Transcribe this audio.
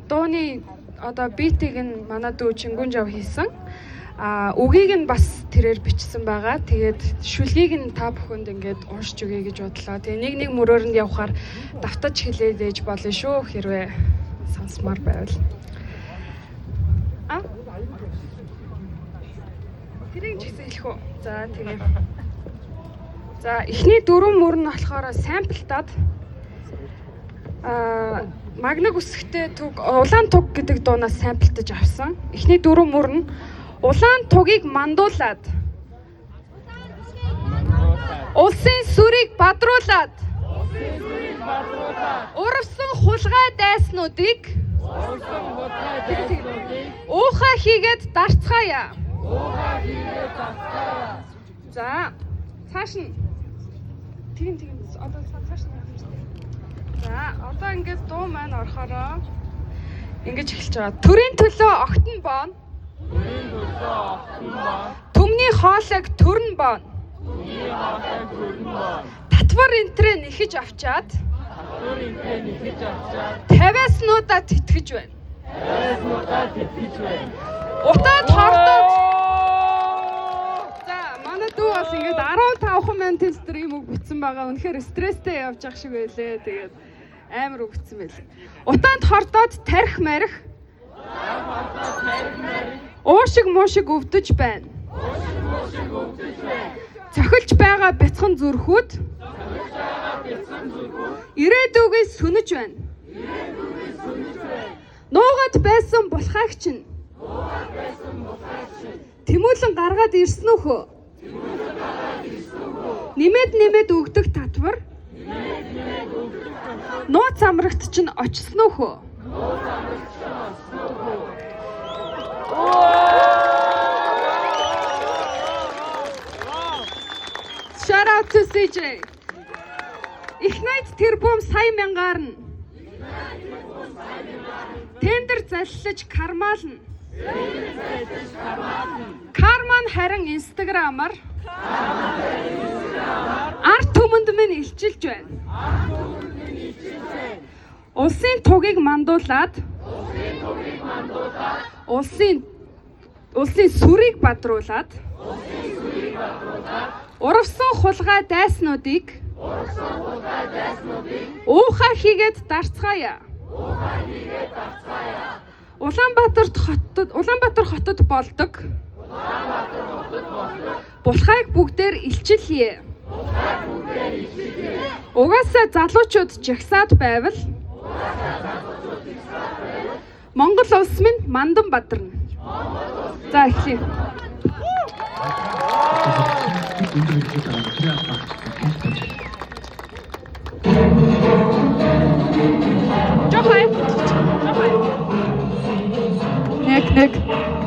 дууны одоо битийг нь манай дүү Чингүн жав хийсэн. Үгийг нь бас тэрээр бичсэн байгаа. Тэгээд шүлгийг нь та бүхэнд ингээд уншиж өгье гэж бодлоо. Тэгээ нэг мөрөөр нь явхаар давтаж хэлээд ээж болно шүү хэрвээ сонсмаар байвал. Тэрийг ч гэсэн хэлэх үү? За тэгээ. За эхний дөрвөн мөр нь болохоор самплтаад магнаг үсгтэй түг улаан туг гэдэг дуунаас самплтаж авсан. Эхний дөрвөн мөр нь улаан тугийг мандуулад улсын сүрийг бадруулад урвсан хулгай дайснуудыг уухай хийгээд дарцгаая. За цааш нь тийм одоо цааш нь. За одоо ингээд дуу маань орохороо ингэж эхэлж байгаа. Төрийн төлөө огтон боон. Түмний хоолойг төрн боон. Татвар энтрээ нэхэж авчаад 50-ааснуудаа тэтгэж байна. Утаад хордоод дүү бас ингээд 15,000 тестер юм уу бичсэн байгаа. Үнэхээр стресстэй явж ах шиг байлээ. Тэгээд амар өгцсөн байлээ. Утаанд хордоод тарих марих. Уушиг муушиг өвдөж байна. Цохилж байгаа бяцхан зүрхүүд. Ирээдүгөө сүнэж байна. Нуугаад байсан булхайч нь. Тэмүүлэн гаргаад ирсэн үхөө. Нэмээд өгдөг татвар. Нууц амрагт чинь очсон уу хөө? Shout out to CJ. Ихнайд тэр бум сая мянгаар нь. Тендер заллаж кармална. Карман харин инстаграмаар арт түмэнд минь илчилж байна. Улсын тугийг мандуулад улсын сүрийг бадруулад урвсан хулгай дайснуудыг уухай хийгээд дарцгаая. Улаанбаатар хотод болдог. Булхайг бүгдээр илчилье. Угаасаа залуучууд жагсаад байвал Монгол улс минь мандан бадарна. За эхлэе. Жохай. Нэг.